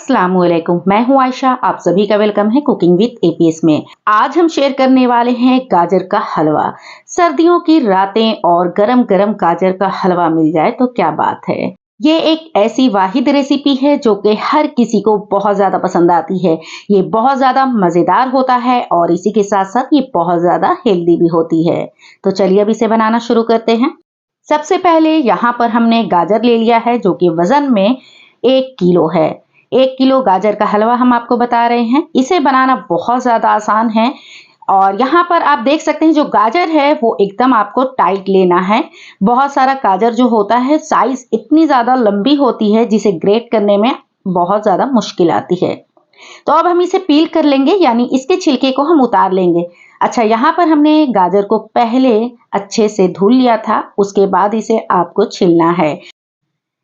अस्सलामुअलैकुम, मैं हूं आयशा। आप सभी का वेलकम है कुकिंग विद एपीएस में। आज हम शेयर करने वाले हैं गाजर का हलवा। सर्दियों की रातें और गरम गरम गाजर का हलवा मिल जाए तो क्या बात है। ये एक ऐसी वाहिद रेसिपी है जो कि हर किसी को बहुत ज्यादा पसंद आती है। ये बहुत ज्यादा मजेदार होता है और इसी के साथ साथ ये बहुत ज्यादा हेल्दी भी होती है। तो चलिए अब इसे बनाना शुरू करते हैं। सबसे पहले यहाँ पर हमने गाजर ले लिया है जो कि वजन में 1 किलो है। 1 किलो गाजर का हलवा हम आपको बता रहे हैं। इसे बनाना बहुत ज्यादा आसान है और यहाँ पर आप देख सकते हैं जो गाजर है वो एकदम आपको टाइट लेना है। बहुत सारा गाजर जो होता है साइज इतनी ज्यादा लंबी होती है जिसे ग्रेट करने में बहुत ज्यादा मुश्किल आती है। तो अब हम इसे पील कर लेंगे, यानी इसके छिलके को हम उतार लेंगे। अच्छा, यहाँ पर हमने गाजर को पहले अच्छे से धुल लिया था, उसके बाद इसे आपको छीलना है।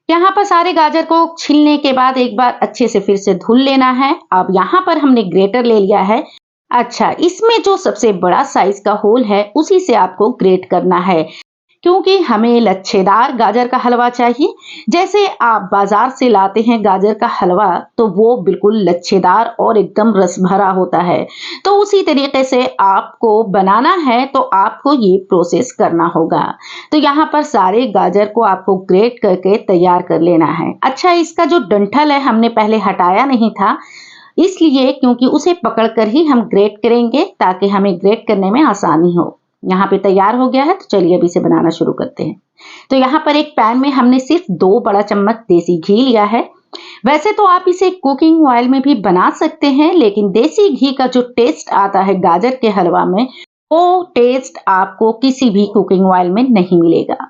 यहाँ पर सारे गाजर को छीलने के बाद एक बार अच्छे से फिर से धुल लेना है। अब यहाँ पर हमने ग्रेटर ले लिया है। अच्छा, इसमें जो सबसे बड़ा साइज का होल है उसी से आपको ग्रेट करना है, क्योंकि हमें लच्छेदार गाजर का हलवा चाहिए। जैसे आप बाजार से लाते हैं गाजर का हलवा तो वो बिल्कुल लच्छेदार और एकदम रस भरा होता है। तो उसी तरीके से आपको बनाना है तो आपको ये प्रोसेस करना होगा। तो यहाँ पर सारे गाजर को आपको ग्रेट करके तैयार कर लेना है। अच्छा, इसका जो डंठल है हमने पहले हटाया नहीं था, इसलिए क्योंकि उसे पकड़कर ही हम ग्रेट करेंगे ताकि हमें ग्रेट करने में आसानी हो। यहाँ पे तैयार हो गया है, तो चलिए अब इसे बनाना शुरू करते हैं। तो यहाँ पर एक पैन में हमने सिर्फ 2 बड़ा चम्मच देसी घी लिया है। वैसे तो आप इसे कुकिंग ऑयल में भी बना सकते हैं, लेकिन देसी घी का जो टेस्ट आता है गाजर के हलवा में, वो टेस्ट आपको किसी भी कुकिंग ऑयल में नहीं मिलेगा।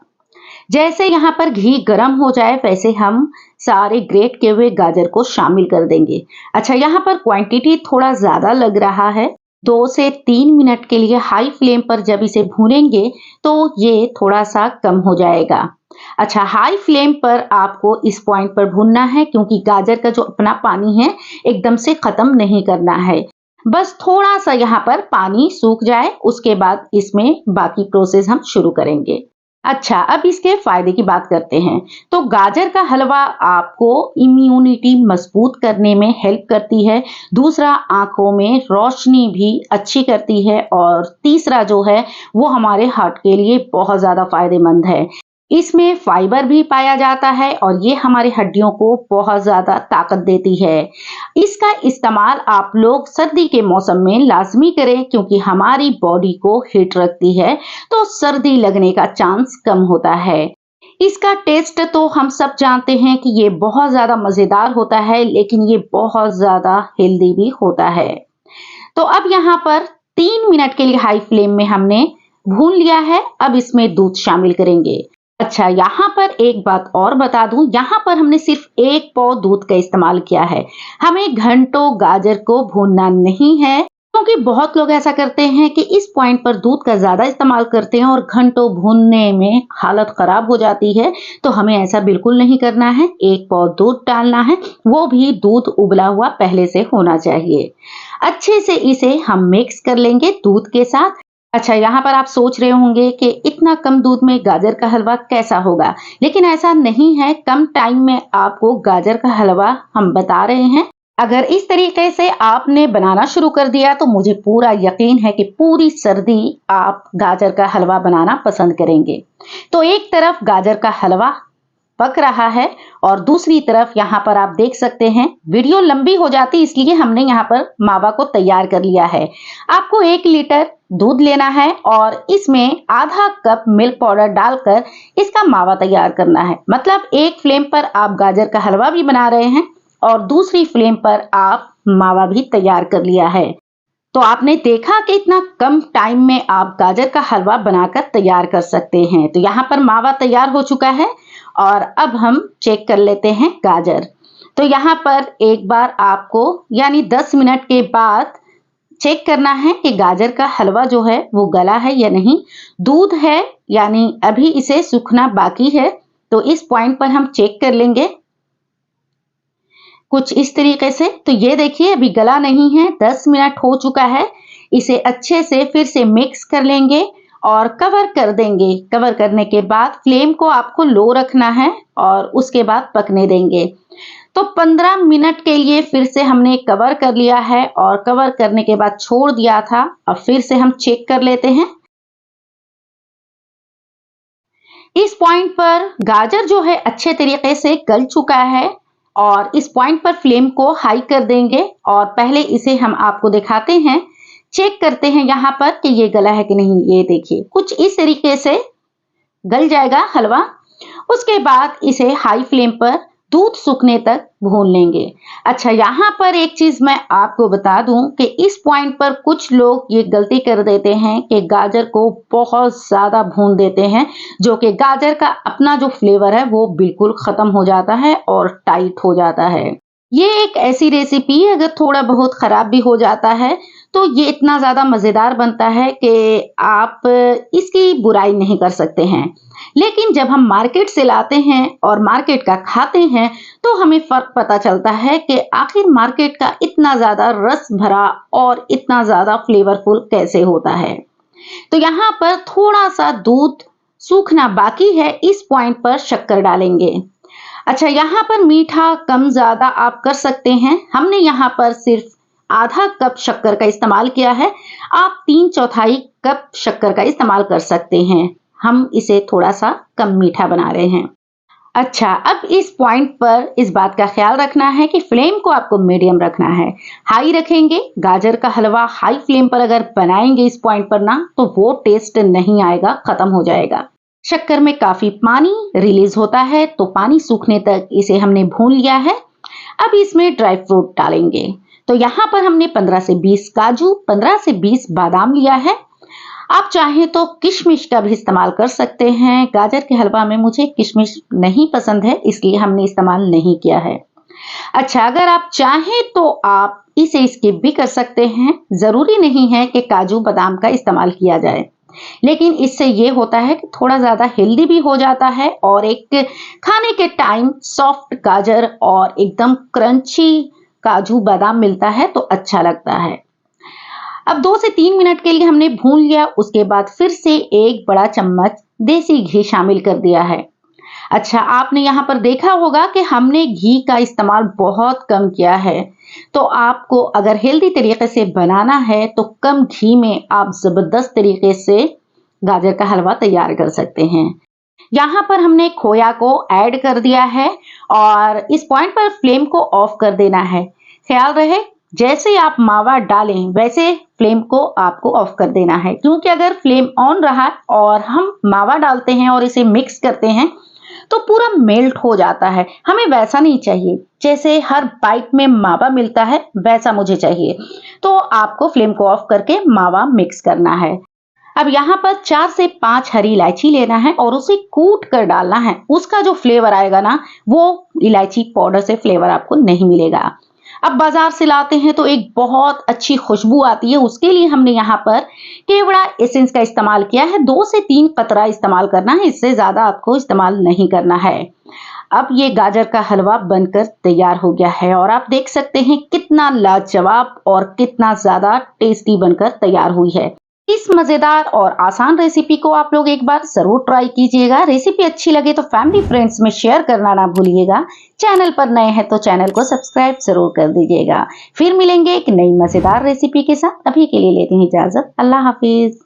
जैसे यहाँ पर घी गर्म हो जाए वैसे हम सारे ग्रेट किए हुए गाजर को शामिल कर देंगे। अच्छा, यहाँ पर क्वांटिटी थोड़ा ज्यादा लग रहा है। 2 से 3 मिनट के लिए हाई फ्लेम पर जब इसे भूनेंगे तो ये थोड़ा सा कम हो जाएगा। अच्छा, हाई फ्लेम पर आपको इस पॉइंट पर भूनना है, क्योंकि गाजर का जो अपना पानी है एकदम से खत्म नहीं करना है। बस थोड़ा सा यहाँ पर पानी सूख जाए, उसके बाद इसमें बाकी प्रोसेस हम शुरू करेंगे। अच्छा, अब इसके फायदे की बात करते हैं। तो गाजर का हलवा आपको इम्यूनिटी मजबूत करने में हेल्प करती है। दूसरा, आंखों में रोशनी भी अच्छी करती है और तीसरा जो है वो हमारे हार्ट के लिए बहुत ज्यादा फायदेमंद है। इसमें फाइबर भी पाया जाता है और ये हमारी हड्डियों को बहुत ज्यादा ताकत देती है। इसका इस्तेमाल आप लोग सर्दी के मौसम में लाजमी करें, क्योंकि हमारी बॉडी को हीट रखती है तो सर्दी लगने का चांस कम होता है। इसका टेस्ट तो हम सब जानते हैं कि ये बहुत ज्यादा मजेदार होता है, लेकिन ये बहुत ज्यादा हेल्दी भी होता है। तो अब यहाँ पर 3 मिनट के लिए हाई फ्लेम में हमने भून लिया है। अब इसमें दूध शामिल करेंगे। अच्छा, यहाँ पर एक बात और बता दूं, यहाँ पर हमने सिर्फ 1 पाव दूध का इस्तेमाल किया है। हमें घंटों गाजर को भूनना नहीं है, क्योंकि बहुत लोग ऐसा करते हैं कि इस पॉइंट पर दूध का ज्यादा इस्तेमाल करते हैं और घंटों भूनने में हालत खराब हो जाती है। तो हमें ऐसा बिल्कुल नहीं करना है। 1 पाव दूध डालना है, वो भी दूध उबला हुआ पहले से होना चाहिए। अच्छे से इसे हम मिक्स कर लेंगे दूध के साथ। अच्छा, यहाँ पर आप सोच रहे होंगे कि इतना कम दूध में गाजर का हलवा कैसा होगा, लेकिन ऐसा नहीं है। कम टाइम में आपको गाजर का हलवा हम बता रहे हैं। अगर इस तरीके से आपने बनाना शुरू कर दिया तो मुझे पूरा यकीन है कि पूरी सर्दी आप गाजर का हलवा बनाना पसंद करेंगे। तो एक तरफ गाजर का हलवा पक रहा है और दूसरी तरफ यहाँ पर आप देख सकते हैं, वीडियो लंबी हो जाती इसलिए हमने यहाँ पर मावा को तैयार कर लिया है। आपको 1 लीटर दूध लेना है और इसमें आधा कप मिल्क पाउडर डालकर इसका मावा तैयार करना है। मतलब एक फ्लेम पर आप गाजर का हलवा भी बना रहे हैं और दूसरी फ्लेम पर आप मावा भी तैयार कर लिया है। तो आपने देखा कि इतना कम टाइम में आप गाजर का हलवा बनाकर तैयार कर सकते हैं। तो यहाँ पर मावा तैयार हो चुका है और अब हम चेक कर लेते हैं गाजर। तो यहाँ पर एक बार आपको यानी 10 मिनट के बाद चेक करना है कि गाजर का हलवा जो है वो गला है या नहीं। दूध है, यानी अभी इसे सूखना बाकी है। तो इस पॉइंट पर हम चेक कर लेंगे कुछ इस तरीके से। तो ये देखिए, अभी गला नहीं है, 10 मिनट हो चुका है। इसे अच्छे से फिर से मिक्स कर लेंगे और कवर कर देंगे। कवर करने के बाद फ्लेम को आपको लो रखना है और उसके बाद पकने देंगे। तो तो 15 मिनट के लिए फिर से हमने कवर कर लिया है और कवर करने के बाद छोड़ दिया था। अब फिर से हम चेक कर लेते हैं। इस पॉइंट पर गाजर जो है अच्छे तरीके से गल चुका है और इस पॉइंट पर फ्लेम को हाई कर देंगे और पहले इसे हम आपको दिखाते हैं, चेक करते हैं यहाँ पर कि ये गला है कि नहीं। ये देखिए कुछ इस तरीके से गल जाएगा हलवा। उसके बाद इसे हाई फ्लेम पर दूध सूखने तक भून लेंगे। अच्छा, यहाँ पर एक चीज मैं आपको बता दूं कि इस पॉइंट पर कुछ लोग ये गलती कर देते हैं कि गाजर को बहुत ज्यादा भून देते हैं, जो कि गाजर का अपना जो फ्लेवर है वो बिल्कुल खत्म हो जाता है और टाइट हो जाता है। ये एक ऐसी रेसिपी अगर थोड़ा बहुत खराब भी हो जाता है तो ये इतना ज्यादा मजेदार बनता है कि आप इसकी बुराई नहीं कर सकते हैं। लेकिन जब हम मार्केट से लाते हैं और मार्केट का खाते हैं तो हमें फर्क पता चलता है कि आखिर मार्केट का इतना ज्यादा रस भरा और इतना ज्यादा फ्लेवरफुल कैसे होता है। तो यहाँ पर थोड़ा सा दूध सूखना बाकी है, इस पॉइंट पर शक्कर डालेंगे। अच्छा, यहाँ पर मीठा कम ज्यादा आप कर सकते हैं। हमने यहाँ पर सिर्फ आधा कप शक्कर का इस्तेमाल किया है। आप 3/4 कप शक्कर का इस्तेमाल कर सकते हैं। हम इसे थोड़ा सा कम मीठा बना रहे हैं। अच्छा, अब इस पॉइंट पर इस बात का ख्याल रखना है कि फ्लेम को आपको मीडियम रखना है। हाई रखेंगे, गाजर का हलवा हाई फ्लेम पर अगर बनाएंगे इस पॉइंट पर ना, तो वो टेस्ट नहीं आएगा, खत्म हो जाएगा। शक्कर में काफी पानी रिलीज होता है, तो पानी सूखने तक इसे हमने भून लिया है। अब इसमें ड्राई फ्रूट डालेंगे। तो यहाँ पर हमने 15 से 20 काजू, 15 से 20 बादाम लिया है। आप चाहें तो किशमिश का भी इस्तेमाल कर सकते हैं। गाजर के हलवा में मुझे किशमिश नहीं पसंद है, इसलिए हमने इस्तेमाल नहीं किया है। अच्छा, अगर आप चाहें तो आप इसे स्किप भी कर सकते हैं। जरूरी नहीं है कि काजू बादाम का इस्तेमाल किया जाए, लेकिन इससे ये होता है कि थोड़ा ज्यादा हेल्दी भी हो जाता है और एक खाने के टाइम सॉफ्ट गाजर और एकदम क्रंची काजू बादाम मिलता है तो अच्छा लगता है। अब 2 से 3 मिनट के लिए हमने भून लिया। उसके बाद फिर से 1 बड़ा चम्मच देसी घी शामिल कर दिया है। अच्छा, आपने यहाँ पर देखा होगा कि हमने घी का इस्तेमाल बहुत कम किया है। तो आपको अगर हेल्दी तरीके से बनाना है तो कम घी में आप जबरदस्त तरीके से गाजर का हलवा तैयार कर सकते हैं। यहाँ पर हमने खोया को ऐड कर दिया है और इस पॉइंट पर फ्लेम को ऑफ कर देना है। ख्याल रहे जैसे आप मावा डालें वैसे फ्लेम को आपको ऑफ कर देना है, क्योंकि अगर फ्लेम ऑन रहा और हम मावा डालते हैं और इसे मिक्स करते हैं तो पूरा मेल्ट हो जाता है। हमें वैसा नहीं चाहिए, जैसे हर बाइट में मावा मिलता है वैसा मुझे चाहिए। तो आपको फ्लेम को ऑफ करके मावा मिक्स करना है। अब यहाँ पर 4 से 5 हरी इलायची लेना है और उसे कूट कर डालना है। उसका जो फ्लेवर आएगा ना, वो इलायची पाउडर से फ्लेवर आपको नहीं मिलेगा। अब बाजार से लाते हैं तो एक बहुत अच्छी खुशबू आती है, उसके लिए हमने यहाँ पर केवड़ा एसेंस का इस्तेमाल किया है। 2 से 3 कतरा इस्तेमाल करना है, इससे ज्यादा आपको इस्तेमाल नहीं करना है। अब ये गाजर का हलवा बनकर तैयार हो गया है और आप देख सकते हैं कितना लाजवाब और कितना ज्यादा टेस्टी बनकर तैयार हुई है। इस मजेदार और आसान रेसिपी को आप लोग एक बार जरूर ट्राई कीजिएगा। रेसिपी अच्छी लगे तो फैमिली फ्रेंड्स में शेयर करना ना भूलिएगा। चैनल पर नए हैं तो चैनल को सब्सक्राइब जरूर कर दीजिएगा। फिर मिलेंगे एक नई मजेदार रेसिपी के साथ। अभी के लिए लेते हैं इजाजत। अल्लाह हाफिज।